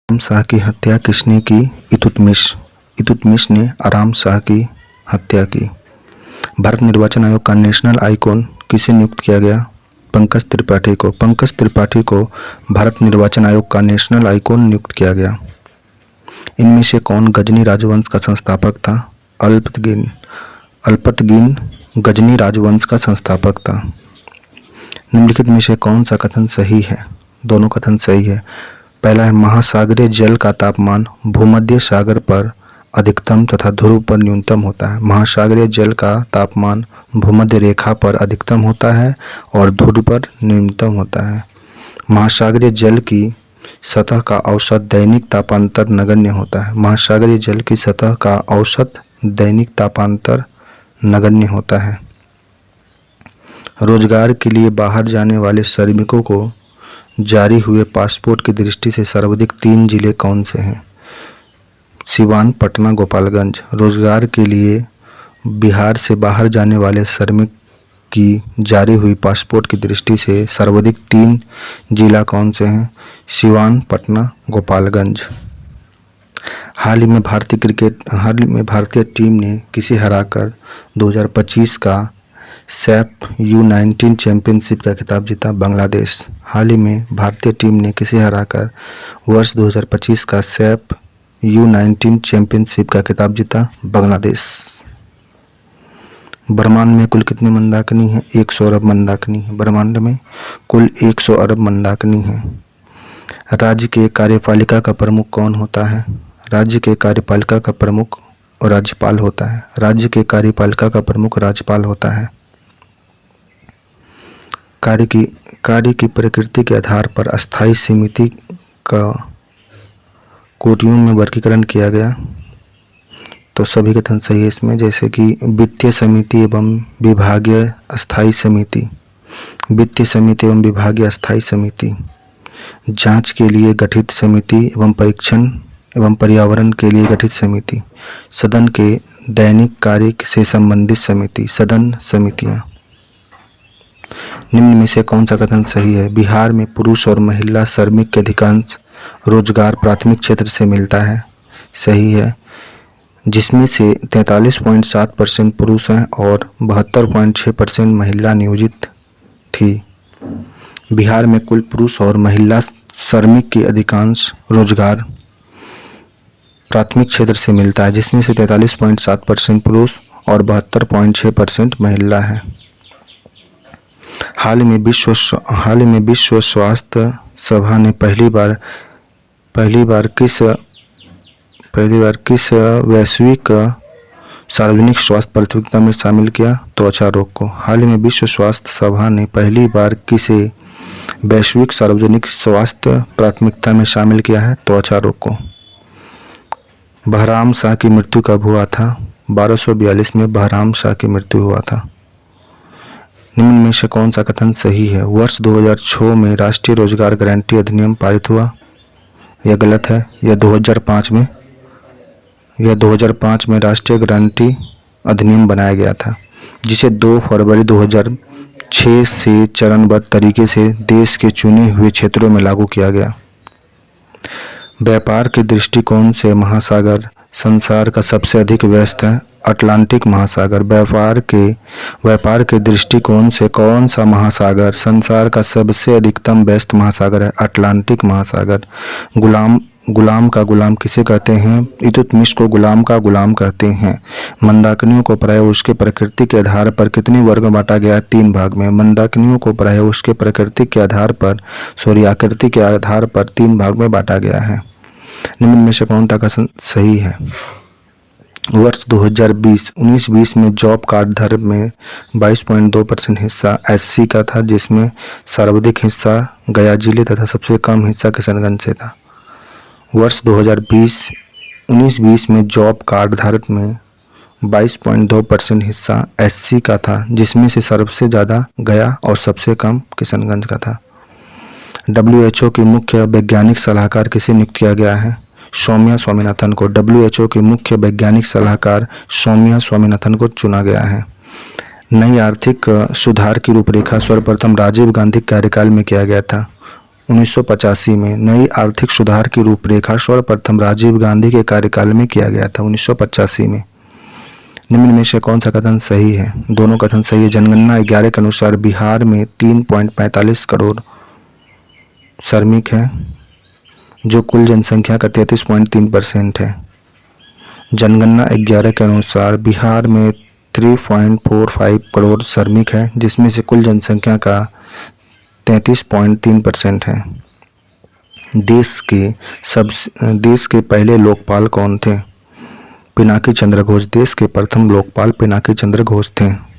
आराम शाह की हत्या किसने की? इल्तुतमिश ने आराम शाह की हत्या की। भारत निर्वाचन आयोग का नेशनल आइकॉन किसे नियुक्त किया गया? पंकज त्रिपाठी को। पंकज त्रिपाठी को भारत निर्वाचन आयोग का नेशनल आइकॉन नियुक्त किया गया। इनमें से कौन गजनी राजवंश का संस्थापक था? अल्पतगीन गजनी राजवंश का संस्थापक था। निम्नलिखित में से कौन सा कथन सही है? दोनों कथन सही है। पहला है, महासागरीय जल का तापमान भूमध्य सागर पर अधिकतम तथा ध्रुव पर न्यूनतम होता है। महासागरीय जल का तापमान भूमध्य रेखा पर अधिकतम होता है और ध्रुव पर न्यूनतम होता है। महासागरीय जल की सतह का औसत दैनिक तापांतर नगण्य होता है। महासागरीय जल की सतह का औसत दैनिक तापांतर नगण्य होता है। रोजगार के लिए बाहर जाने वाले श्रमिकों को जारी हुए पासपोर्ट की दृष्टि से सर्वाधिक 3 जिले कौन से हैं? सिवान, पटना, गोपालगंज। रोजगार के लिए बिहार से बाहर जाने वाले श्रमिक की जारी हुई पासपोर्ट की दृष्टि से सर्वाधिक 3 जिला कौन से हैं? सिवान, पटना, गोपालगंज। हाल ही में भारतीय टीम ने किसे हराकर 2025 का सैफ U19 चैंपियनशिप का खिताब जीता? बांग्लादेश। हाल ही में भारतीय टीम ने किसे हराकर वर्ष 2025 का सैफ U19 चैंपियनशिप का खिताब जीता? बांग्लादेश। ब्रह्मांड में कुल कितनी मंदाकिनी है? 100 अरब मंदाकिनी है। ब्रह्मांड में कुल 100 अरब मंदाकिनी है। राज्य के कार्यपालिका का प्रमुख कौन होता है? राज्य के कार्यपालिका का प्रमुख राज्यपाल होता है। राज्य के कार्यपालिका का प्रमुख राज्यपाल होता है। कार्य की प्रकृति के आधार पर अस्थायी समिति का कोटियों में वर्गीकरण किया गया, तो सभी कथन सही है इसमें, जैसे कि वित्तीय समिति एवं विभागीय अस्थायी समिति, वित्तीय समिति एवं विभागीय अस्थायी समिति, जांच के लिए गठित समिति एवं परीक्षण एवं पर्यावरण के लिए गठित समिति, सदन के दैनिक कार्य से संबंधित समिति, सदन समितियां। निम्न में से कौन सा कथन सही है? बिहार में पुरुष और महिला श्रमिक के अधिकांश रोजगार प्राथमिक क्षेत्र से मिलता है। सही है, जिसमें से 43.7% पुरुष हैं और 72.6% महिला नियोजित थी। बिहार में कुल पुरुष और महिला श्रमिक के अधिकांश रोजगार प्राथमिक क्षेत्र से मिलता है, जिसमें से 43.7% पुरुष और 72.6% महिला है। हाल ही में विश्व स्वास्थ्य सभा ने पहली बार किस वैश्विक सार्वजनिक स्वास्थ्य प्राथमिकता में शामिल किया? त्वचा रोग को। हाल ही में विश्व स्वास्थ्य सभा ने पहली बार किसे वैश्विक सार्वजनिक स्वास्थ्य प्राथमिकता में शामिल किया है? त्वचा रोग को। बहराम शाह की मृत्यु कब हुआ था? 1242 में बहराम शाह की मृत्यु हुआ था। निम्न में से कौन सा कथन सही है? वर्ष 2006 में राष्ट्रीय रोजगार गारंटी अधिनियम पारित हुआ। यह गलत है। यह 2005 में राष्ट्रीय गारंटी अधिनियम बनाया गया था, जिसे 2 फरवरी 2006 से चरणबद्ध तरीके से देश के चुने हुए क्षेत्रों में लागू किया गया। व्यापार के दृष्टिकोण से महासागर संसार का सबसे अधिक व्यस्त है? अटलांटिक महासागर। व्यापार के दृष्टिकोण से कौन सा महासागर संसार का सबसे अधिकतम व्यस्त महासागर है? अटलांटिक महासागर। गुलाम का गुलाम किसे कहते हैं? इल्तुतमिश को गुलाम का गुलाम कहते हैं। मंदाकिनियों को प्रायः उसके प्रकृति के आधार पर कितने वर्ग में बांटा गया है? 3 भाग में। मंदाकिनियों को प्रायः उसके प्रकृति के आधार पर आकृति के आधार पर 3 भाग में बांटा गया है। निम्न में से कौन सा कथन सही है? वर्ष 2019-20 में जॉब कार्ड धारक में 22.2% हिस्सा SC का था, जिसमें सर्वाधिक हिस्सा गया जिले तथा सबसे कम हिस्सा किशनगंज से था। वर्ष 2019-20 में जॉब कार्ड धारक में 22.2% हिस्सा SC का था, जिसमें से सबसे ज़्यादा गया और सबसे कम किशनगंज का था। WHO की मुख्य वैज्ञानिक सलाहकार किसे नियुक्त किया गया है? सौम्या स्वामीनाथन को। WHO के मुख्य वैज्ञानिक सलाहकार सौम्या स्वामीनाथन को चुना गया है। नई आर्थिक सुधार की रूपरेखा सर्वप्रथम राजीव गांधी कार्यकाल में किया गया था। 1985 में नई आर्थिक सुधार की रूपरेखा सर्वप्रथम राजीव गांधी के कार्यकाल में किया गया था, 1985 में। निम्न में से कौन सा कथन सही है? दोनों कथन सही है। जनगणना 11 के अनुसार बिहार में 3.45 करोड़ श्रमिक हैं, जो कुल जनसंख्या का 33.3% है। जनगणना 11 के अनुसार बिहार में 3.45 करोड़ श्रमिक हैं, जिसमें से कुल जनसंख्या का 33.3% है। देश के पहले लोकपाल कौन थे? पिनाकी चंद्र घोष। देश के प्रथम लोकपाल पिनाकी चंद्र घोष थे।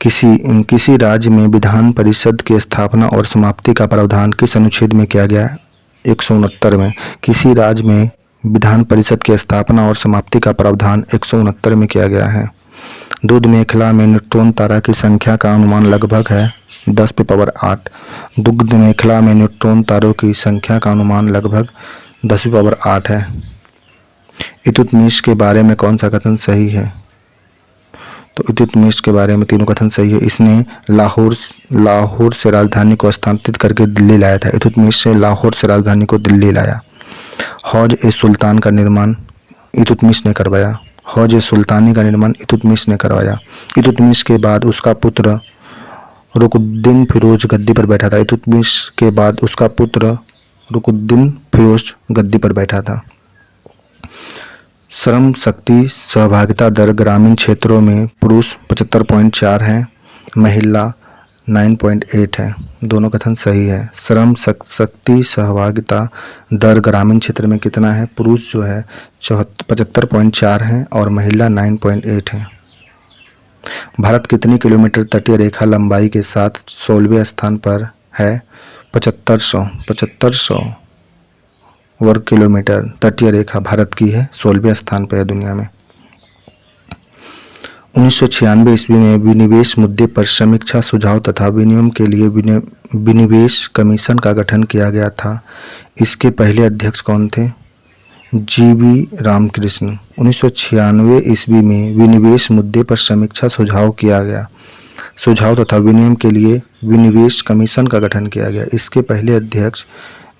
किसी राज्य में विधान परिषद की स्थापना और समाप्ति का प्रावधान किस अनुच्छेद में किया गया? 169 में। किसी राज्य में विधान परिषद की स्थापना और समाप्ति का प्रावधान 169 में किया गया है। दूध मेखला में न्यूट्रॉन तारा की संख्या का अनुमान लगभग है 10⁸। दुग्ध मेखला में न्यूट्रॉन तारों की संख्या का अनुमान लगभग 10⁸ है। इल्तुतमिश के बारे में कौन सा कथन सही है? तो इल्तुतमिश के बारे में तीनों कथन सही है। इसने लाहौर से राजधानी को स्थानांतरित करके दिल्ली लाया था। इल्तुतमिश से लाहौर से राजधानी को दिल्ली लाया। हौज ए सुल्तान का निर्माण इल्तुतमिश ने करवाया। हौज ए सुल्तानी का निर्माण इल्तुतमिश ने करवाया। इल्तुतमिश के बाद उसका पुत्र रुकुनुद्दीन फिरोज गद्दी पर बैठा था। इल्तुतमिश के बाद उसका पुत्र रुकुनुद्दीन फिरोज गद्दी पर बैठा था। श्रम शक्ति सहभागिता दर ग्रामीण क्षेत्रों में पुरुष 75.4 है, महिला 9.8 है। दोनों कथन सही है। श्रम शक्ति सहभागिता दर ग्रामीण क्षेत्र में कितना है? पुरुष जो है 75.4 है और महिला 9.8 है। भारत कितनी किलोमीटर तटीय रेखा लंबाई के साथ 16वें स्थान पर है? 7500 वर्ग किलोमीटर तटीय रेखा भारत की है, 16वें स्थान पर है दुनिया में। 1996 ईस्वी में विनिवेश मुद्दे पर समीक्षा, सुझाव तथा विनियम के लिए विनिवेश कमीशन का गठन किया गया था। इसके पहले अध्यक्ष कौन थे? जीवी रामकृष्ण। 1996 ईस्वी में विनिवेश मुद्दे पर समीक्षा, सुझाव तथा विनियम के लिए विनिवेश कमीशन का गठन किया गया। इसके पहले अध्यक्ष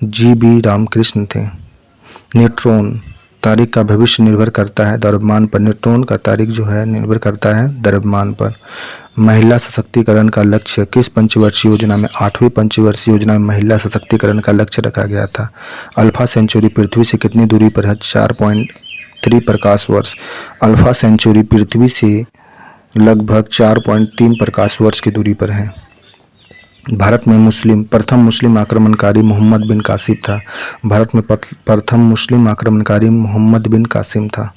जीवी रामकृष्ण थे। न्यूट्रॉन तारीख का भविष्य निर्भर करता है द्रव्यमान पर। न्यूट्रॉन का तारीख जो है निर्भर करता है द्रव्यमान पर। महिला सशक्तिकरण का लक्ष्य किस पंचवर्षीय योजना में? 8वीं पंचवर्षीय योजना में महिला सशक्तिकरण का लक्ष्य रखा गया था। अल्फा सेंचुरी पृथ्वी से कितनी दूरी पर है? 4.3 प्रकाश वर्ष। अल्फा सेंचुरी पृथ्वी से लगभग 4.3 प्रकाश वर्ष की दूरी पर है। भारत में प्रथम मुस्लिम आक्रमणकारी मोहम्मद बिन कासिम था। भारत में प्रथम मुस्लिम आक्रमणकारी मोहम्मद बिन कासिम था।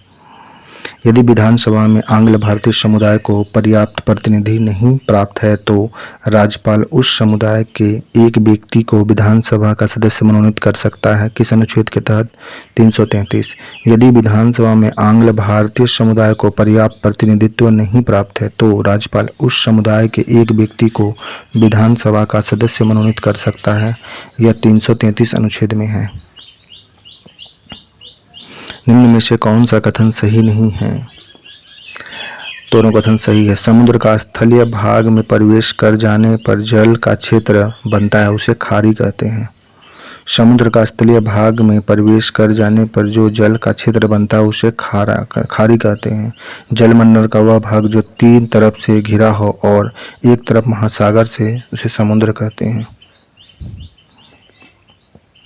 यदि विधानसभा में आंग्ल भारतीय समुदाय को पर्याप्त प्रतिनिधि नहीं प्राप्त है तो राज्यपाल उस समुदाय के एक व्यक्ति को विधानसभा का सदस्य मनोनीत कर सकता है। किस अनुच्छेद के तहत? 333। यदि विधानसभा में आंग्ल भारतीय समुदाय को पर्याप्त प्रतिनिधित्व नहीं प्राप्त है तो राज्यपाल उस समुदाय के एक व्यक्ति को विधानसभा का सदस्य मनोनीत कर सकता है। यह 333 अनुच्छेद में है। निम्न में से कौन सा कथन सही नहीं है? दोनों कथन सही है। समुद्र का स्थलीय भाग में प्रवेश कर जाने पर जल का क्षेत्र बनता है, उसे खाड़ी कहते हैं। समुद्र का स्थलीय भाग में प्रवेश कर जाने पर जो जल का क्षेत्र बनता है उसे खाड़ी कहते हैं। जलमंडल का वह भाग जो 3 तरफ से घिरा हो और एक तरफ महासागर से, उसे समुद्र कहते हैं।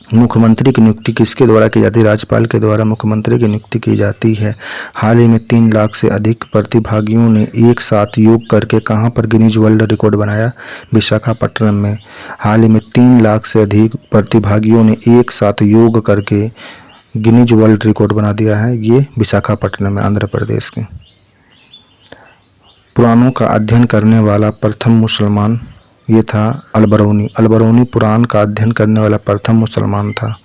मुख्यमंत्री की नियुक्ति किसके द्वारा की जाती है? राज्यपाल के द्वारा मुख्यमंत्री की नियुक्ति की जाती है। हाल ही में 3 लाख से अधिक प्रतिभागियों ने एक साथ योग करके कहां पर गिनीज वर्ल्ड रिकॉर्ड बनाया? विशाखापट्टनम में। हाल ही में 3 लाख से अधिक प्रतिभागियों ने एक साथ योग करके गिनीज वर्ल्ड रिकॉर्ड बना दिया है। ये विशाखापट्टनम में, आंध्र प्रदेश के। पुराणों का अध्ययन करने वाला प्रथम मुसलमान ये था अलबरौनी। अलबरौनी पुराण का अध्ययन करने वाला प्रथम मुसलमान था।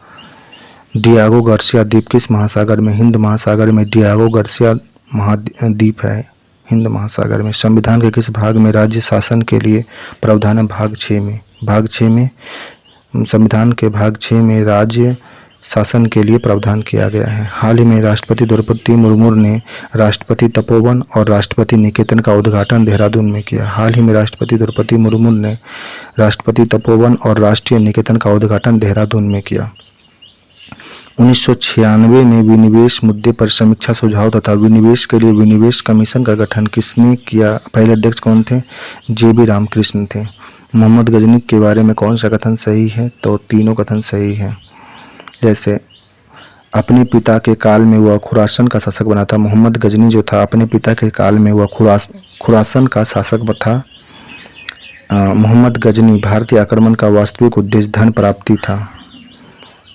डियागो गार्सिया द्वीप किस महासागर में? हिंद महासागर में डियागो गार्सिया महाद्वीप है, हिंद महासागर में। संविधान के किस भाग में राज्य शासन के लिए प्रावधान है? भाग 6 में। भाग 6 में संविधान के भाग 6 में राज्य शासन के लिए प्रावधान किया गया है। हाल ही में राष्ट्रपति द्रौपदी मुर्मू ने राष्ट्रपति तपोवन और राष्ट्रपति निकेतन का उद्घाटन देहरादून में किया। हाल ही में राष्ट्रपति द्रौपदी मुर्मू ने राष्ट्रपति तपोवन और राष्ट्रीय निकेतन का उद्घाटन देहरादून में किया। 1996 में विनिवेश मुद्दे पर समीक्षा सुझाव तथा विनिवेश के लिए विनिवेश कमीशन का गठन किसने किया? पहले अध्यक्ष कौन थे? JB रामकृष्ण थे। मोहम्मद गजनी के बारे में कौन सा कथन सही है? तो तीनों कथन सही है। जैसे अपने पिता के काल में वह खुरासन का शासक बना था। मोहम्मद गजनी जो था अपने पिता के काल में वह खुरासन का शासक था। मोहम्मद गजनी भारतीय आक्रमण का वास्तविक उद्देश्य धन प्राप्ति था।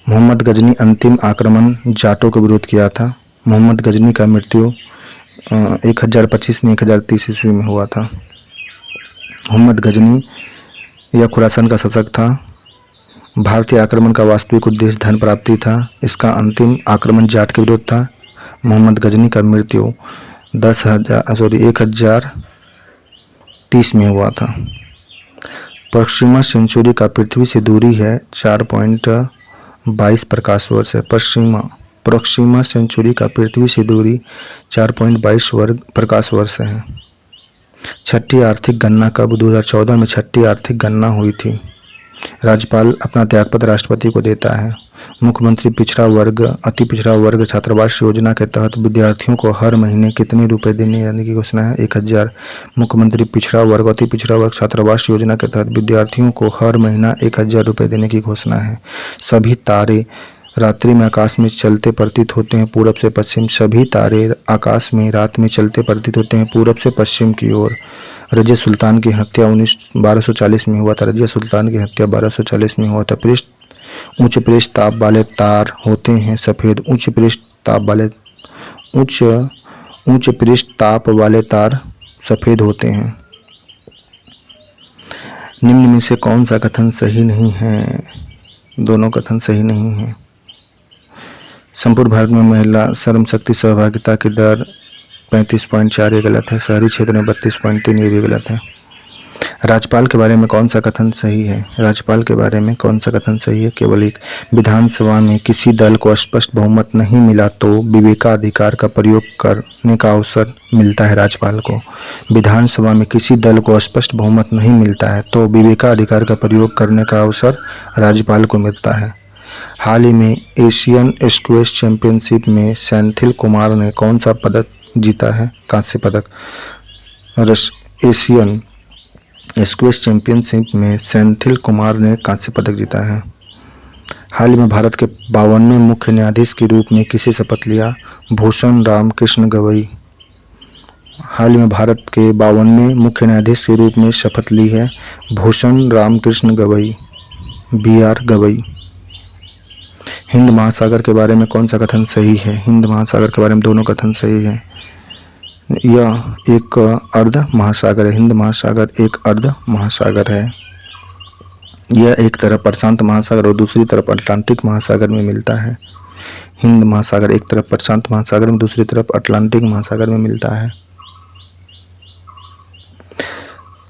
मोहम्मद गजनी अंतिम आक्रमण जाटों के विरोध किया था। मोहम्मद गजनी का मृत्यु 1025 में 1030 ईस्वी में हुआ था। मोहम्मद गजनी यह खुरासन का शासक था। भारतीय आक्रमण का वास्तविक उद्देश्य धन प्राप्ति था। इसका अंतिम आक्रमण जाट के विरोध था। मोहम्मद गजनी का मृत्यु 1030 में हुआ था। पश्चिमा सेंचुरी का पृथ्वी से दूरी है 4.22 प्रकाश वर्ष है। पश्चिमा सेंचुरी का पृथ्वी से दूरी 4.22 प्रकाश वर्ष है। छठी आर्थिक गणना कब? 2014 में छठी आर्थिक गणना हुई थी। राज्यपाल अपना त्यागपत्र राष्ट्रपति को देता है। मुख्यमंत्री पिछड़ा वर्ग अति पिछड़ा वर्ग छात्रावास योजना के तहत विद्यार्थियों को हर महीने कितने रुपए देने यानी की घोषणा है? 1000। मुख्यमंत्री पिछड़ा वर्ग अति पिछड़ा वर्ग छात्रावास योजना के तहत विद्यार्थियों को हर महीना 1000 रुपये देने की घोषणा है। सभी तारे रात्रि में आकाश में चलते प्रतीत होते हैं पूरब से पश्चिम। सभी तारे आकाश में रात में चलते प्रतीत होते हैं पूरब से पश्चिम की ओर। रजिया सुल्तान की हत्या 1240 में हुआ था। रजिया सुल्तान की हत्या 1240 में हुआ था। उच्च पृष्ठ ताप वाले तार होते हैं सफेद। उच्च पृष्ठ ताप वाले तार सफेद होते हैं। निम्न में से कौन सा कथन सही नहीं है? दोनों कथन सही नहीं है। संपूर्ण भारत में महिला श्रम शक्ति सहभागिता की दर 35.4 ये गलत है। शहरी क्षेत्र में 32.3 ये भी गलत है। राज्यपाल के बारे में कौन सा कथन सही है? राज्यपाल के बारे में कौन सा कथन सही है? केवल एक। विधानसभा में किसी दल को स्पष्ट बहुमत नहीं मिला तो विवेकाधिकार का प्रयोग करने का अवसर मिलता है राज्यपाल को। विधानसभा में किसी दल को स्पष्ट बहुमत नहीं मिलता है तो विवेकाधिकार का प्रयोग करने का अवसर राज्यपाल को मिलता है। हाल ही में एशियन स्क्वैश चैंपियनशिप में सेंथिल कुमार ने कौन सा पदक जीता है? कांस्य पदक। एशियन स्क्वैश चैंपियनशिप में सेंथिल कुमार ने कांस्य पदक जीता है। हाल ही में भारत के 52वें मुख्य न्यायाधीश के रूप में किसे शपथ लिया? भूषण राम कृष्ण गवई। हाल ही में भारत के 52वें मुख्य न्यायाधीश के रूप में शपथ ली है भूषण राम कृष्ण गवई, BR गवई। हिंद महासागर के बारे में कौन सा कथन सही है? हिंद महासागर के बारे में दोनों कथन सही है। यह एक अर्ध महासागर है। हिंद महासागर एक अर्ध महासागर है। यह एक तरफ प्रशांत महासागर और दूसरी तरफ अटलांटिक महासागर में मिलता है। हिंद महासागर एक तरफ प्रशांत महासागर में दूसरी तरफ अटलांटिक महासागर में मिलता है।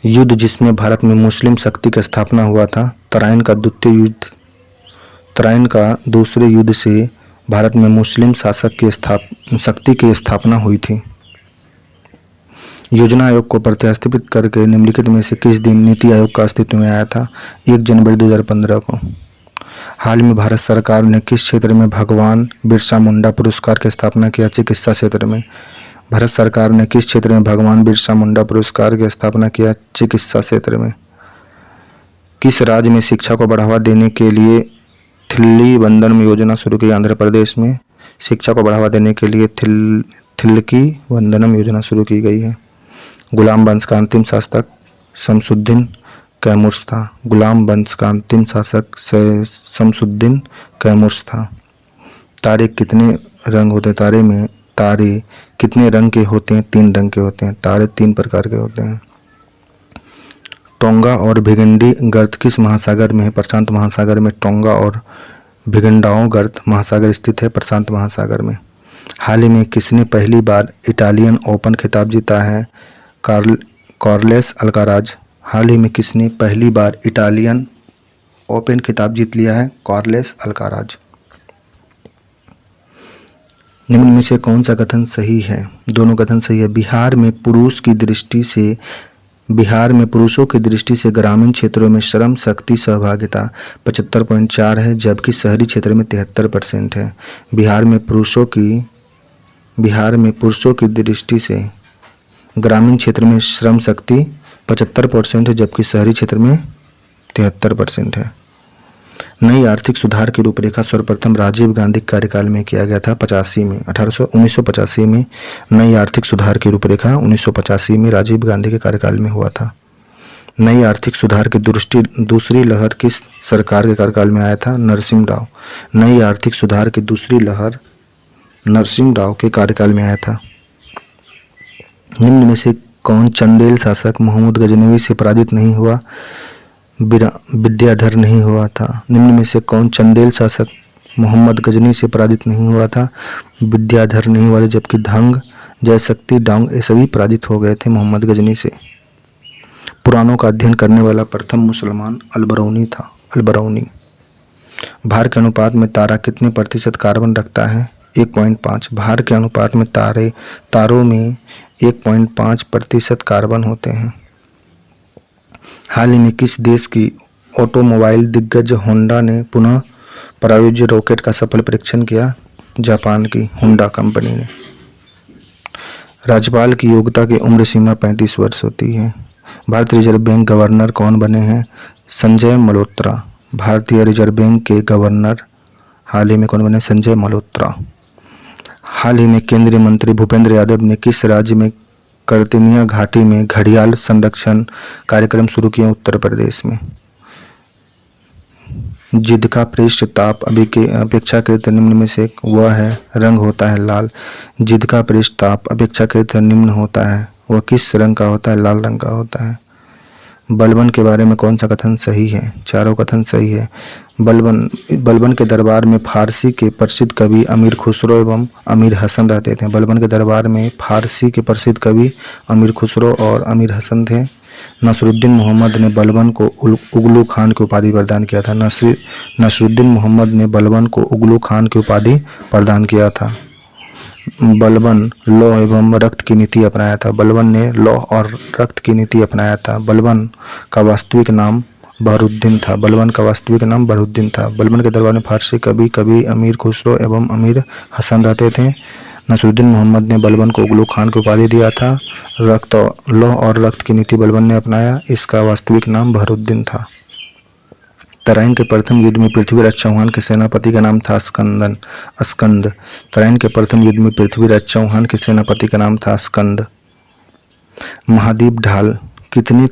युद्ध जिसमें भारत में मुस्लिम शक्ति की स्थापना हुआ था। तराइन का दूसरे युद्ध से भारत में मुस्लिम शासक की शक्ति की स्थापना हुई थी। योजना आयोग को प्रतिस्थापित करके निम्नलिखित में से किस दिन नीति आयोग का अस्तित्व में आया था? 1 जनवरी 2015 को। हाल में भारत सरकार ने किस क्षेत्र में भगवान बिरसा मुंडा पुरस्कार की स्थापना किया? चिकित्सा क्षेत्र में। भारत सरकार ने किस क्षेत्र में भगवान बिरसा मुंडा पुरस्कार की स्थापना किया? चिकित्सा क्षेत्र में। किस राज्य में शिक्षा को बढ़ावा देने के लिए थिल्ली वंदनम योजना शुरू की? आंध्र प्रदेश में शिक्षा को बढ़ावा देने के लिए थिल्लकी वंदनम योजना शुरू की गई है। गुलाम वंश का अंतिम शासक शमसुद्दीन कैमुर्स था। गुलाम वंश का अंतिम शासक शमसुद्दीन कैमुर्स था। तारे कितने रंग होते हैं? तारे कितने रंग के होते हैं? 3 रंग के होते हैं। तारे 3 प्रकार के होते हैं। टोंगा और भिगंडी गर्त किस महासागर में है? प्रशांत महासागर में। टोंगा और भिगंडाओं गर्त महासागर स्थित है प्रशांत महासागर में। हाल ही में किसने पहली बार इटालियन ओपन खिताब जीता है? Carlos Alcaraz. हाल ही में किसने पहली बार इटालियन ओपन खिताब जीत लिया है? Carlos Alcaraz. निम्न में से कौन सा कथन सही है? दोनों कथन सही है। बिहार में पुरुषों की दृष्टि से ग्रामीण क्षेत्रों में श्रम शक्ति सहभागिता 75.4 है, जबकि शहरी क्षेत्र में 73% है। बिहार में पुरुषों की दृष्टि से ग्रामीण क्षेत्र में श्रम शक्ति 75% है, जबकि शहरी क्षेत्र में 73% है। नई आर्थिक सुधार की रूपरेखा सर्वप्रथम राजीव गांधी के कार्यकाल में किया गया था 1985 में। नई आर्थिक सुधार की रूपरेखा 1985 में राजीव गांधी के कार्यकाल में हुआ था। नई आर्थिक सुधार की दूसरी लहर किस सरकार के कार्यकाल में आया था? नरसिम्हा राव। नई आर्थिक सुधार की दूसरी लहर नरसिम्हा राव के कार्यकाल में आया था। निम्न में से कौन चंदेल शासक मोहम्मद गजनवी से पराजित नहीं हुआ? विद्याधर नहीं हुआ था। निम्न में से कौन चंदेल शासक मोहम्मद गजनी से पराजित नहीं हुआ था? विद्याधर नहीं हुआ था, जबकि धंग, जयशक्ति, डांग ये सभी पराजित हो गए थे मोहम्मद गजनी से। पुराणों का अध्ययन करने वाला प्रथम मुसलमान अलबरौनी था। अलबरौनी। भार के अनुपात में तारा कितने प्रतिशत कार्बन रखता है? 1.5। भार के अनुपात में तारों में 1.5% कार्बन होते हैं। हाल ही में किस देश की ऑटोमोबाइल दिग्गज होंडा ने पुनः प्रायोज्य रॉकेट का सफल परीक्षण किया? जापान की होंडा कंपनी ने। राज्यपाल की योग्यता की उम्र सीमा 35 वर्ष होती है। भारतीय रिजर्व बैंक गवर्नर कौन बने हैं? संजय मल्होत्रा। भारतीय रिजर्व बैंक के गवर्नर हाल ही में कौन बने? संजय मल्होत्रा। हाल ही में केंद्रीय मंत्री भूपेंद्र यादव ने किस राज्य में कर्तनिया घाटी में घड़ियाल संरक्षण कार्यक्रम शुरू किया? उत्तर प्रदेश में। जिद का पृष्ठ ताप अपेक्षाकृत निम्न में से वह है, रंग होता है लाल। जिद का पृष्ठ ताप अपेक्षाकृत निम्न होता है, वह किस रंग का होता है? लाल रंग का होता है। बलबन के बारे में कौन सा कथन सही है? चारों कथन सही है। बलबन के दरबार में फारसी के प्रसिद्ध कवि अमीर खुसरो एवं अमीर हसन रहते थे। बलबन के दरबार में फारसी के प्रसिद्ध कवि अमीर खुसरो और अमीर हसन थे। नसरुद्दीन मोहम्मद ने बलबन को उगलू खान की उपाधि प्रदान किया था। नसरुद्दीन मोहम्मद ने बलबन को उगलू खान की उपाधि प्रदान किया था। बलबन लौह एवं रक्त की नीति अपनाया था। बलबन ने लौह और रक्त की नीति अपनाया था। बलबन का वास्तविक नाम बहरुद्दीन था। बलबन का वास्तविक नाम बहरुद्दीन था। बलबन के दरबार में फारसी कवि अमीर खुसरो एवं अमीर हसन रहते थे। नसरुद्दीन मोहम्मद ने बलबन को उगलू खान की उपाधि दिया था। लौह और रक्त की नीति बलबन ने अपनाया। इसका वास्तविक नाम बहरुद्दीन था। तराइन के प्रथम युद्ध में पृथ्वीराज चौहान के सेनापति का नाम था स्कंद। तराइन के प्रथम युद्ध में पृथ्वीराज चौहान के सेनापति का नाम था स्कंद। महाद्वीप ढाल कितने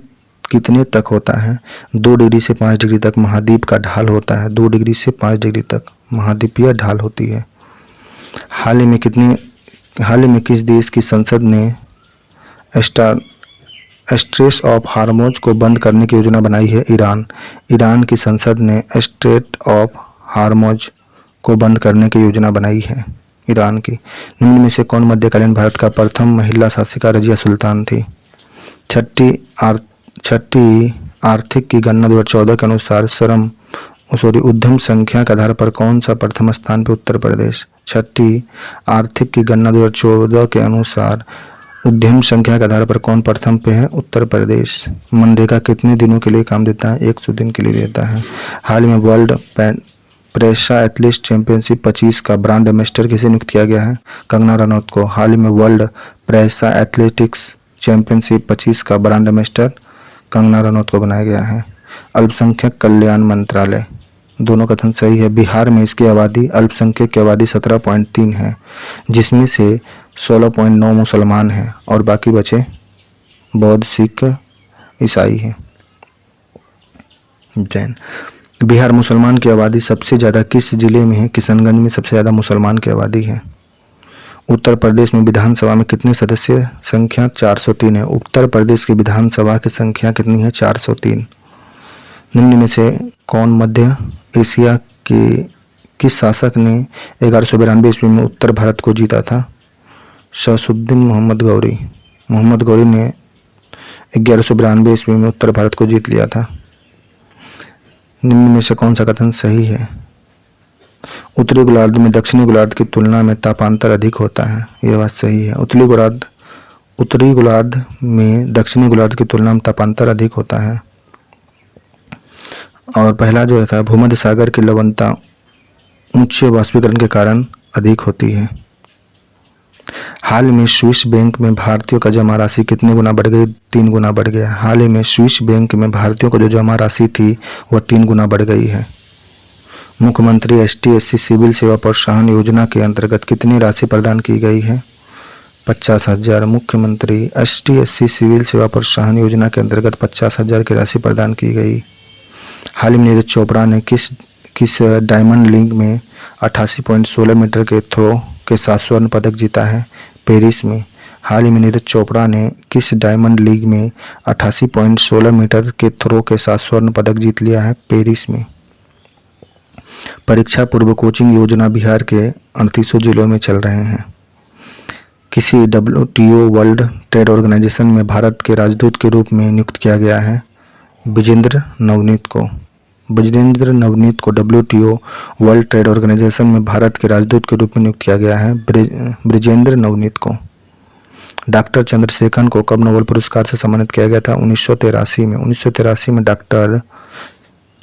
तक होता है? 2 डिग्री से 5 डिग्री तक महाद्वीप का ढाल होता है। 2 डिग्री से 5 डिग्री तक महाद्वीपीय ढाल होती है। हाल ही में किस देश की संसद ने स्ट्रेट ऑफ हार्मोज को बंद करने की योजना बनाई है? ईरान की संसद ने स्ट्रेट ऑफ हार्मोज को बंद करने की योजना बनाई है ईरान की। निम्न में से कौन मध्यकालीन भारत का प्रथम महिला शासिका रजिया सुल्तान थी? छठी आर्थिक की गणना 2014 के अनुसार उद्यम संख्या के आधार पर कौन सा प्रथम स्थान पे? उत्तर प्रदेश। छठी आर्थिक की गणना 2014 के अनुसार उद्यम संख्या के आधार पर कौन प्रथम पे है? उत्तर प्रदेश। मनरेगा कितने दिनों के लिए काम देता है? 100 दिन के लिए देता है। हाल में वर्ल्ड प्रेसा एथलेटिक्स चैंपियनशिप 25 का ब्रांड एम्बेसडर किसे नियुक्त किया गया है? कंगना रनौत को। हाल ही में वर्ल्ड प्रेसा एथलेटिक्स चैंपियनशिप 25 का ब्रांड एम्बेसडर कंगना रनौत को बनाया गया है। अल्पसंख्यक कल्याण मंत्रालय, दोनों कथन सही है। बिहार में इसकी आबादी अल्पसंख्यक की आबादी 17.3 है, जिसमें से 16.9 मुसलमान हैं और बाकी बचे बौद्ध, सिख, ईसाई हैं, जैन। बिहार मुसलमान की आबादी सबसे ज़्यादा किस जिले में है? किशनगंज में सबसे ज़्यादा मुसलमान की आबादी है। उत्तर प्रदेश में विधानसभा में कितने सदस्य? संख्या 403 है। उत्तर प्रदेश की विधानसभा की संख्या कितनी है? 403। निम्न में से कौन मध्य एशिया के किस शासक ने 1192 ईस्वी में उत्तर भारत को जीता था? शमसुद्दीन मोहम्मद गौरी। मोहम्मद गौरी ने 1192 ईस्वी में उत्तर भारत को जीत लिया था। निम्न में से कौन सा कथन सही है? उत्तरी गोलार्ध में दक्षिणी गोलार्ध की तुलना में तापांतर अधिक होता है। यह बात सही है। उत्तरी गोलार्ध में दक्षिणी गोलार्ध की तुलना में तापांतर अधिक होता है। और पहला जो था, भूमध्य सागर की लवणता उच्च वाष्पीकरण के कारण अधिक होती है। हाल में स्विस बैंक में भारतीयों का जमा राशि कितने गुना बढ़ गई? 3 गुना बढ़ गया। हाल ही में स्विस बैंक में भारतीयों को जो जमा राशि थी वह 3 गुना बढ़ गई है। मुख्यमंत्री ST/SC सिविल सेवा प्रोत्साहन योजना के अंतर्गत कितनी राशि प्रदान की गई है? 50,000। मुख्यमंत्री ST/SC सिविल सेवा प्रोत्साहन योजना के अंतर्गत 50,000 की राशि प्रदान की गई। हाल ही में नीरज चोपड़ा ने किस डायमंड लीग में 88.16 मीटर के थ्रो के साथ स्वर्ण पदक जीता है? पेरिस में। हाल ही में नीरज चोपड़ा ने किस डायमंड लीग में 88.16 मीटर के थ्रो के साथ स्वर्ण पदक जीत लिया है? पेरिस में। परीक्षा पूर्व कोचिंग योजना बिहार के 38 जिलों में चल रहे हैं। किसी WTO वर्ल्ड ट्रेड ऑर्गेनाइजेशन में भारत के राजदूत के रूप में नियुक्त किया गया है? विजेंद्र नवनीत को WTO वर्ल्ड ट्रेड ऑर्गेनाइजेशन में भारत के राजदूत के रूप में नियुक्त किया गया है। ब्रिजेंद्र नवनीत को। डॉक्टर चंद्रशेखर को कब नोबेल पुरस्कार से सम्मानित किया गया था? 1983 में। 1983 में डॉक्टर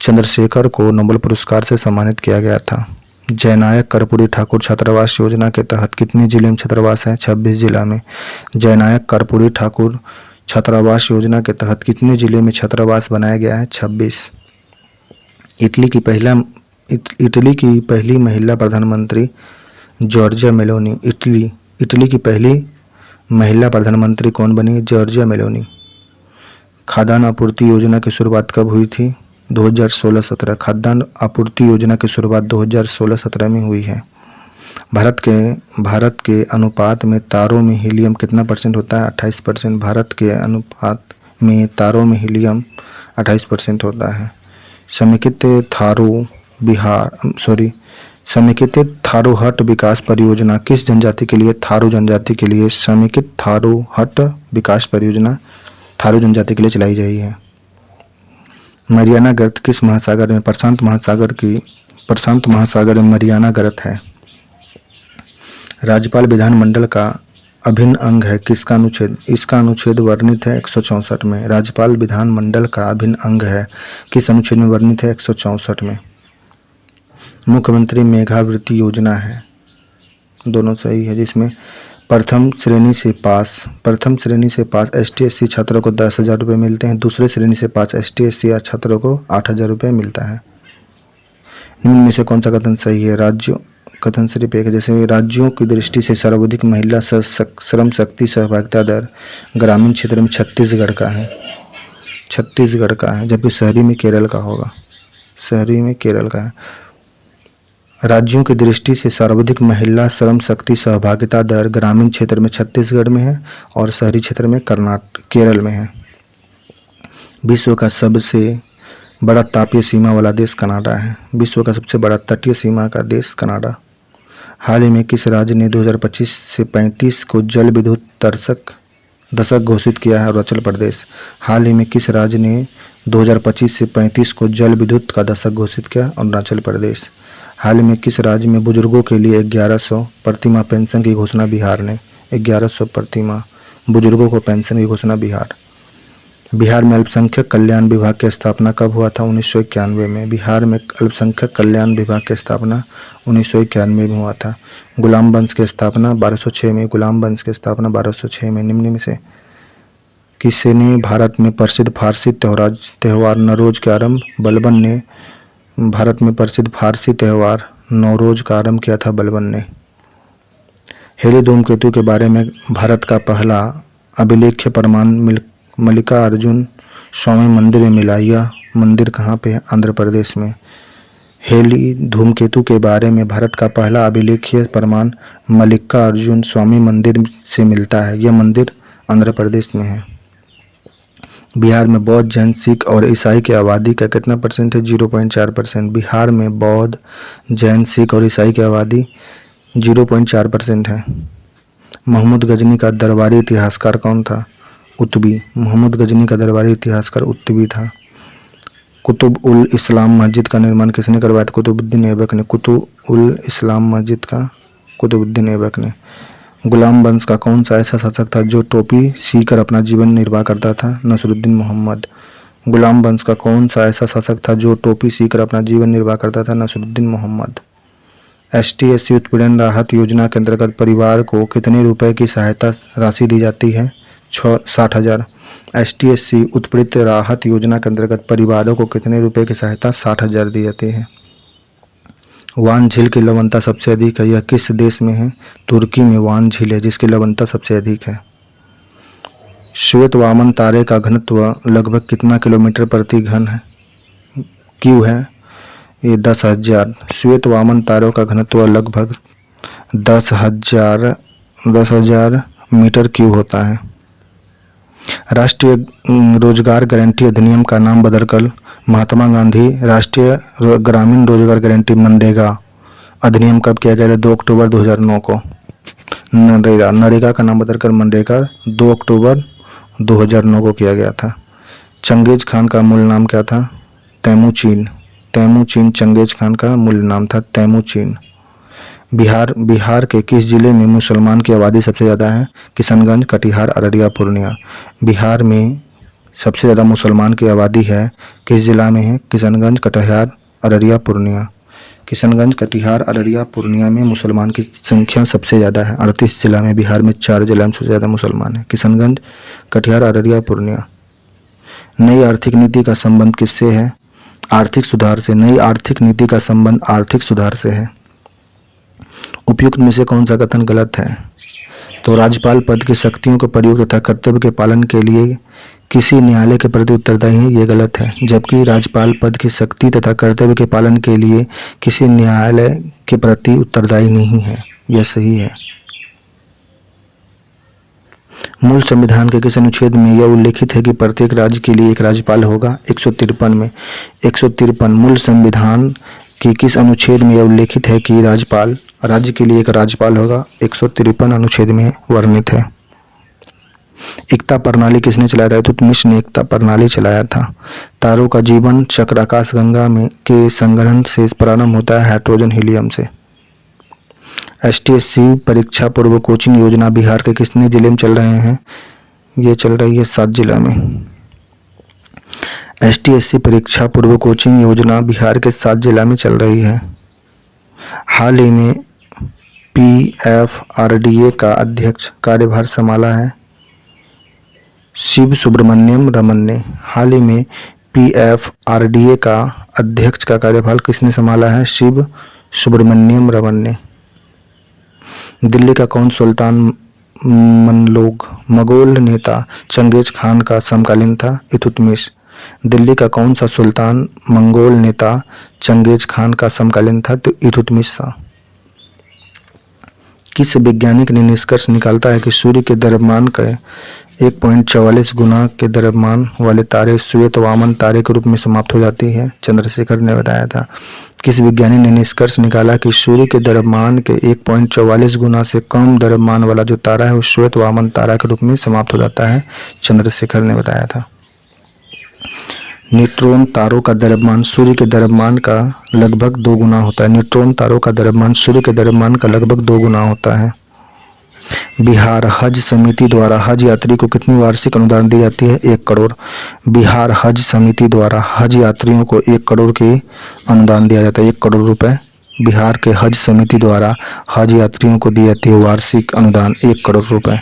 चंद्रशेखर को नोबेल पुरस्कार से सम्मानित किया गया था। जयनायक कर्पूरी ठाकुर छात्रावास योजना के तहत कितने जिले में छात्रावास है? 26 जिला में। जयनायक कर्पूरी ठाकुर छात्रावास योजना के तहत कितने जिले में छात्रावास बनाया गया है? 26। इटली की पहली महिला प्रधानमंत्री जॉर्जिया मेलोनी। इटली की पहली महिला प्रधानमंत्री कौन बनी? Giorgia Meloni. खाद्यान्न आपूर्ति योजना की शुरुआत कब हुई थी? 2016-17। खाद्यान्न आपूर्ति योजना की शुरुआत 2016-17 में हुई है। भारत के अनुपात में तारों में हीलियम कितना % होता है? 28%। भारत के अनुपात में तारों में हीलियम 28% होता है। समेकित थारू हट विकास परियोजना किस जनजाति के लिए? थारू जनजाति के लिए समेकित थारू हट विकास परियोजना थारू जनजाति के लिए चलाई गई है। मरियाना गर्त किस महासागर में? प्रशांत महासागर में मरियाना गर्त है। राज्यपाल विधानमंडल का अभिन्न अंग है। किसका अनुच्छेद? इसका अनुच्छेद वर्णित है 164 में। राज्यपाल विधानमंडल का अभिन्न अंग है। किस अनुच्छेद में वर्णित है? 164 में। मुख्यमंत्री मेधावृत्ति योजना है, दोनों सही है, जिसमें प्रथम श्रेणी से पास ST/SC छात्रों को 10,000 रुपये मिलते हैं। दूसरे श्रेणी से पास ST/SC छात्रों को 8,000 रुपये मिलता है। निम्न में से कौन सा कथन सही है? कथन सिर्फ एक है। जैसे राज्यों की दृष्टि से सर्वाधिक महिला श्रम शक्ति सहभागिता दर ग्रामीण क्षेत्र में छत्तीसगढ़ का है, जबकि शहरी में केरल का होगा। राज्यों की दृष्टि से सर्वाधिक महिला श्रम शक्ति सहभागिता दर ग्रामीण क्षेत्र में छत्तीसगढ़ में है और शहरी क्षेत्र में केरल में है। विश्व का सबसे बड़ा तापीय सीमा वाला देश कनाडा है। विश्व का सबसे बड़ा तटीय सीमा का देश कनाडा। हाल ही में किस राज्य ने 2025 से 35 को जल विद्युत दशक घोषित किया है? अरुणाचल प्रदेश। हाल ही में किस राज्य ने 2025 से 35 को जल विद्युत का दशक घोषित किया? अरुणाचल प्रदेश। हाल ही में किस राज्य में बुजुर्गों के लिए 1100 प्रतिमाह पेंशन की घोषणा? बिहार ने। 1100 प्रतिमाह बुजुर्गों को पेंशन की घोषणा बिहार में अल्पसंख्यक कल्याण विभाग की स्थापना कब हुआ था? 1991 में। बिहार में अल्पसंख्यक कल्याण विभाग की स्थापना 1991 में हुआ था। गुलाम वंश की स्थापना 1206 में। निम्न में से किसने भारत में प्रसिद्ध फारसी त्यौहार नौरोज का आरंभ? बलबन ने भारत में प्रसिद्ध फारसी त्यौहार नौरोज का आरंभ किया था। बलबन ने। हेली धूमकेतु के बारे में भारत का पहला अभिलेख्य प्रमाण मल्लिकार्जुन स्वामी मंदिर में मिला। यह मंदिर कहाँ पे है? आंध्र प्रदेश में। हेली धूमकेतु के बारे में भारत का पहला अभिलेखीय प्रमाण मल्लिकार्जुन स्वामी मंदिर से मिलता है। यह मंदिर आंध्र प्रदेश में है। बिहार में बौद्ध, जैन, सिख और ईसाई की आबादी का कितना % है? 0.4%। बिहार में बौद्ध, जैन, सिख और ईसाई की आबादी 0.4% है। मोहम्मद गजनी का दरबारी इतिहासकार कौन था? उत्बी। मोहम्मद गजनी का दरबारी इतिहासकार उत्बी था। कुतुब उल इस्लाम मस्जिद का निर्माण किसने करवाया था? कुतुबुद्दीन ऐबक ने। कुतुब उल इस्लाम मस्जिद का कुतुबुद्दीन ऐबक ने। गुलाम वंश का कौन सा ऐसा शासक था जो टोपी सीकर अपना जीवन निर्वाह करता था? नसरुद्दीन मोहम्मद। गुलाम वंश का कौन सा ऐसा शासक था जो टोपी सीकर अपना जीवन निर्वाह करता था? नसरुद्दीन मोहम्मद। ST/SC उत्पीड़न राहत योजना के अंतर्गत परिवार को कितने रुपए की सहायता राशि दी जाती है? 60,000। ST/SC उत्पीड़ित राहत योजना के अंतर्गत परिवारों को कितने रुपए की सहायता? 60,000 दी जाती है। वान झील की लवणता सबसे अधिक है, यह किस देश में है? तुर्की में वान झील है जिसकी लवणता सबसे अधिक है। श्वेत वामन तारे का घनत्व लगभग कितना किलोमीटर प्रति घन है? क्यू है ये 10,000। श्वेत वामन तारों का घनत्व लगभग 10,000 मीटर क्यूब होता है। राष्ट्रीय रोजगार गारंटी अधिनियम का नाम बदलकर महात्मा गांधी राष्ट्रीय ग्रामीण रोजगार गारंटी मनरेगा अधिनियम कब किया गया? 2 अक्टूबर 2009 को। नरेगा का नाम बदलकर मनरेगा 2 अक्टूबर 2009 को किया गया था। चंगेज खान का मूल नाम क्या था? तैमूरचीन। तैमूरचीन चंगेज खान का मूल नाम था तैमूरचीन। बिहार के किस जिले में मुसलमान की आबादी सबसे ज़्यादा है? किशनगंज, कटिहार, अररिया, पूर्णिया। बिहार में सबसे ज़्यादा मुसलमान की आबादी है किस जिला में है? किशनगंज, कटिहार, अररिया, पूर्णिया। किशनगंज, कटिहार, अररिया, पूर्णिया में मुसलमान की संख्या सबसे ज़्यादा है। 38 जिला में बिहार में 4 जिला में सबसे ज़्यादा मुसलमान है। किशनगंज, कटिहार, अररिया, पूर्णिया। नई आर्थिक नीति का संबंध किससे है? आर्थिक सुधार से। नई आर्थिक नीति का संबंध आर्थिक सुधार से है। उपयुक्त में से कौन सा कथन गलत है? तो राज्यपाल पद की शक्तियों के प्रयोग तथा कर्तव्य के पालन के लिए किसी न्यायालय के प्रति उत्तरदायी है, ये गलत है। जबकि राज्यपाल पद की शक्ति तथा कर्तव्य के पालन के लिए किसी न्यायालय के प्रति उत्तरदायी नहीं है, यह सही है। मूल संविधान के किस अनुच्छेद में यह उल्लेखित है कि प्रत्येक राज्य के लिए एक राज्यपाल होगा? 153 में। 153 मूल संविधान के किस अनुच्छेद में यह उल्लेखित है कि राज्यपाल राज्य के लिए एक राज्यपाल होगा? 153 अनुच्छेद में वर्णित है। एकता प्रणाली किसने चलाया था? इल्तुतमिश ने एकता प्रणाली चलाया था। तारों का जीवन चक्र आकाशगंगा में के संगठन से प्रारंभ होता है हाइड्रोजन हीलियम से। ST/SC परीक्षा पूर्व कोचिंग योजना बिहार के कितने जिले में चल रहे हैं? ये चल रही है 7 जिला में। ST/SC परीक्षा पूर्व कोचिंग योजना बिहार के 7 जिला में चल रही है। हाल ही में PFRDA का अध्यक्ष कार्यभार संभाला है शिव सुब्रमण्यम रमन ने। हाल ही में PFRDA का अध्यक्ष का कार्यभार किसने संभाला है? शिव सुब्रमण्यम रमन ने। दिल्ली का कौन सुल्तान मंगोल नेता चंगेज खान का समकालीन था? इल्तुतमिश। दिल्ली का कौन सा सुल्तान मंगोल नेता चंगेज खान का समकालीन था? तो इल्तुतमिश था। किस वैज्ञानिक ने निष्कर्ष निकालता है कि सूर्य के द्रव्यमान के 1.44 गुना के द्रव्यमान वाले तारे श्वेत वामन तारे के रूप में समाप्त हो जाती है? चंद्रशेखर ने बताया था। किस विज्ञानी ने निष्कर्ष निकाला कि सूर्य के द्रव्यमान के 1.44 गुना से कम द्रव्यमान वाला जो तारा है वो श्वेत वामन तारा के रूप में समाप्त हो जाता है? चंद्रशेखर ने बताया था। न्यूट्रॉन तारों का द्रव्यमान सूर्य के द्रव्यमान का लगभग 2 गुना होता है। न्यूट्रॉन तारों का द्रव्यमान सूर्य के द्रव्यमान का लगभग 2 गुना होता है। बिहार हज समिति द्वारा हज यात्री को कितनी वार्षिक अनुदान दी जाती है? 1 करोड़। बिहार हज समिति द्वारा हज यात्रियों को 1 करोड़ की अनुदान दिया जाता है। 1 करोड़ रुपए बिहार के हज समिति द्वारा हज यात्रियों को दी जाती है वार्षिक अनुदान 1 करोड़ रुपए।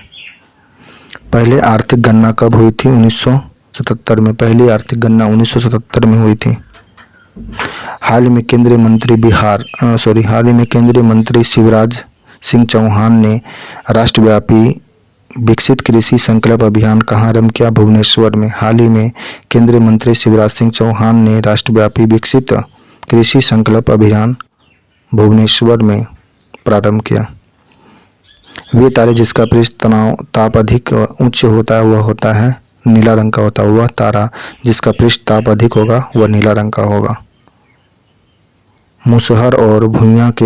पहले आर्थिक गणना कब हुई थी? 1977 में। पहली आर्थिक गणना 1977 में हुई थी। हाल ही में केंद्रीय मंत्री शिवराज सिंह चौहान ने राष्ट्रव्यापी विकसित कृषि संकल्प अभियान कहाँ आरंभ किया? भुवनेश्वर में। हाल ही में केंद्रीय मंत्री शिवराज सिंह चौहान ने राष्ट्रव्यापी विकसित कृषि संकल्प अभियान भुवनेश्वर में प्रारंभ किया। वे तारे जिसका पृष्ठ ताप अधिक उच्च होता है वह होता है नीला रंग का होता है। वह तारा जिसका पृष्ठ ताप अधिक होगा वह नीला रंग का होगा। मुसहर और भुइयां के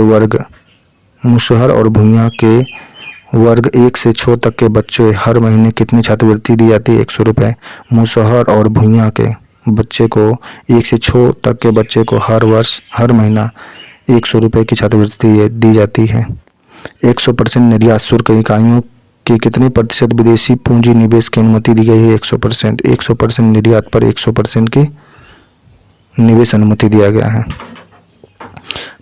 वर्ग 1 से 6 तक के बच्चे हर महीने कितनी छात्रवृत्ति दी जाती है? 100 रुपये। मुसहर और भुइयां के बच्चे को 1 से 6 तक के बच्चे को हर वर्ष हर महीना 100 रुपये की छात्रवृत्ति दी जाती है। 100% निर्यात शुल्क इकाइयों के कितने प्रतिशत विदेशी पूंजी निवेश की अनुमति दी गई है? 100%। 100% निर्यात पर 100% की निवेश अनुमति दिया गया है।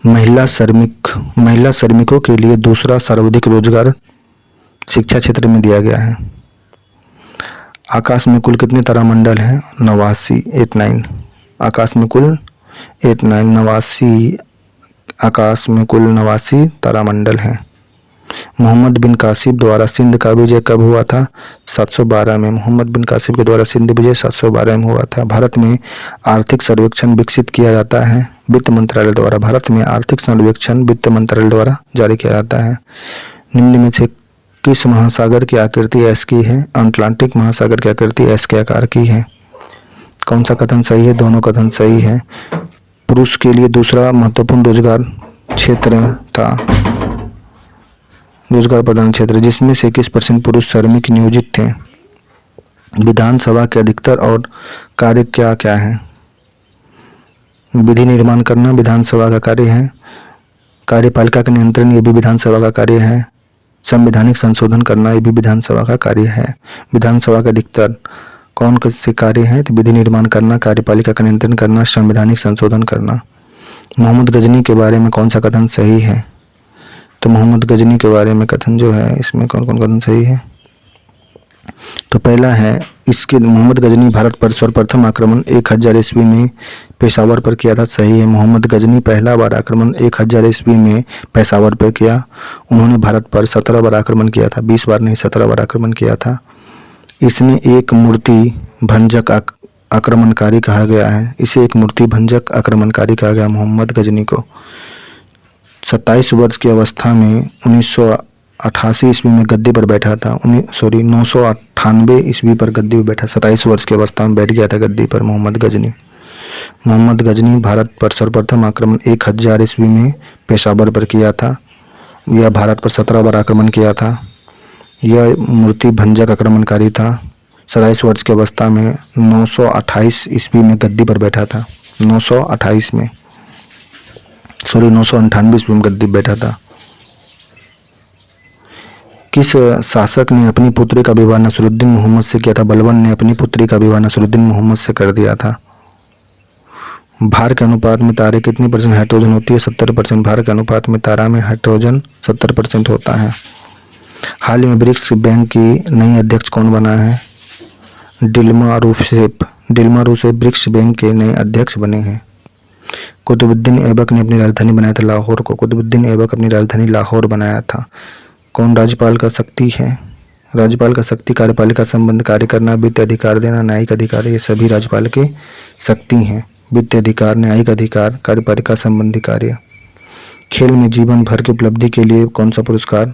महिला श्रमिकों के लिए दूसरा सर्वाधिक रोजगार शिक्षा क्षेत्र में दिया गया है। आकाश में कुल कितने तारामंडल हैं? 89। आकाश में कुल 89 आकाश में कुल 89 तारामंडल हैं। मोहम्मद बिन कासिम द्वारा सिंध का विजय कब हुआ था? 712 में। मोहम्मद बिन कासिम के द्वारा सिंध विजय 712 में हुआ था। भारत में आर्थिक सर्वेक्षण विकसित किया जाता है वित्त मंत्रालय द्वारा। भारत में आर्थिक सर्वेक्षण वित्त मंत्रालय द्वारा जारी किया जाता है। निम्न में से किस महासागर की आकृति एस की है? अटलांटिक महासागर की आकृति एस के आकार की है। कौन सा कथन सही है? दोनों कथन सही है। पुरुष के लिए दूसरा महत्वपूर्ण रोजगार क्षेत्र था रोजगार प्रदान क्षेत्र, जिसमें से किस % पुरुष श्रमिक नियोजित थे? विधानसभा के अधिकतर और कार्य क्या क्या है? विधि निर्माण करना विधानसभा का कार्य है। कार्यपालिका का नियंत्रण ये भी विधानसभा का कार्य है। संवैधानिक संशोधन करना ये भी विधानसभा का कार्य है। विधानसभा का अधिकतर कौन से कार्य हैं? तो विधि निर्माण करना, कार्यपालिका का नियंत्रण करना, संवैधानिक संशोधन करना। मोहम्मद गजनी के बारे में कौन सा कथन सही है? तो मोहम्मद गजनी के बारे में कथन जो है, इसमें कौन कौन कथन सही है? तो पहला है इसके मोहम्मद गजनी भारत पर सर्वप्रथम आक्रमण 1000 ईस्वी में पेशावर पर किया था। सही है। मोहम्मद गजनी पहला बार आक्रमण 1000 ईस्वी में पेशावर पर किया। उन्होंने भारत पर 17 बार आक्रमण किया था, 20 बार नहीं 17 बार आक्रमण किया था। इसने एक मूर्ति भंजक आक्रमणकारी कहा गया है। इसे एक मूर्ति भंजक आक्रमणकारी कहा गया मोहम्मद गजनी को। 27 वर्ष की अवस्था में 1988 ईस्वी में गद्दी पर बैठा था। 998 ईस्वी पर गद्दी पर बैठा। 27 वर्ष की अवस्था में बैठ गया था गद्दी पर मोहम्मद गजनी। मोहम्मद गजनी भारत पर सर्वप्रथम आक्रमण 1000 ईस्वी में पेशावर पर किया था। यह भारत पर 17 बार आक्रमण किया था। यह मूर्ति भंजक आक्रमणकारी था। 27 वर्ष की अवस्था में 928 ईस्वी में गद्दी पर बैठा था। 998 ईस्वी में गद्दी पर बैठा था। किस शासक ने अपनी पुत्री का विवाह नसरुद्दीन मोहम्मद से किया था? बलबन ने अपनी पुत्री का विवाह नसरुद्दीन मोहम्मद से कर दिया था। भार के अनुपात में तारे कितनी % हाइड्रोजन होती है? 70%। भार के अनुपात में तारा में हाइड्रोजन 70% होता है। हाल ही में ब्रिक्स बैंक की नई अध्यक्ष कौन बना है? डिल्मा रूसेफ ब्रिक्स बैंक के नए अध्यक्ष बने हैं। कुतुबुद्दीन ऐबक ने अपनी राजधानी बनाया था लाहौर को। कुतुबुद्दीन ऐबक अपनी राजधानी लाहौर बनाया था। कौन राज्यपाल का शक्ति है? राज्यपाल का शक्ति कार्यपालिका संबंध कार्य करना, वित्त अधिकार देना, न्यायिक अधिकार, ये सभी राज्यपाल के शक्ति हैं। वित्त अधिकार, न्यायिक अधिकार, कार्यपालिका संबंधी कार्य। खेल में जीवन भर की उपलब्धि के लिए कौन सा पुरस्कार?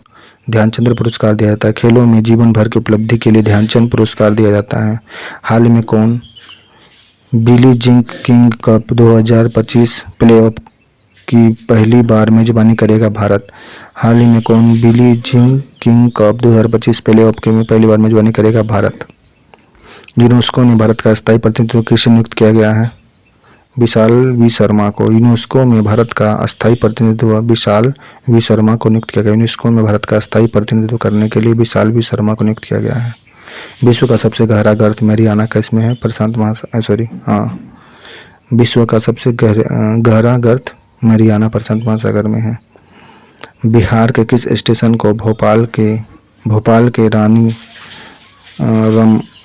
ध्यानचंद पुरस्कार दिया जाता है। खेलों में जीवन भर की उपलब्धि के लिए ध्यानचंद पुरस्कार दिया जाता है। हाल ही में कौन बिली जिंग किंग कप 2025 प्लेऑफ की पहली बार मेजबानी करेगा? भारत। हाल ही में कौन बिली जिंग किंग कप 2025 प्लेऑफ के में पहली बार मेजबानी करेगा? भारत। यूनेस्को ने भारत का स्थायी प्रतिनिधित्व किसे नियुक्त किया गया है? विशाल वी शर्मा को। यूनेस्को में भारत का अस्थायी प्रतिनिधित्व विशाल वी शर्मा को नियुक्त किया गया। यूनेस्को में भारत का अस्थायी प्रतिनिधित्व करने के लिए विशाल वी शर्मा को नियुक्त किया गया है। विश्व का सबसे गहरा गर्त मैरियाना का इसमें है विश्व का सबसे गहरा गर्त मैरियाना प्रशांत महासागर में है। बिहार के किस स्टेशन को भोपाल के रानी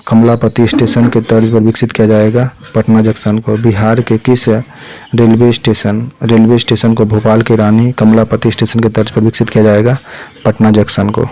कमलापति स्टेशन के तर्ज पर विकसित किया जाएगा? पटना जंक्शन को। बिहार के किस रेलवे स्टेशन को भोपाल के रानी कमलापति स्टेशन के तर्ज पर विकसित किया जाएगा? पटना जंक्शन को।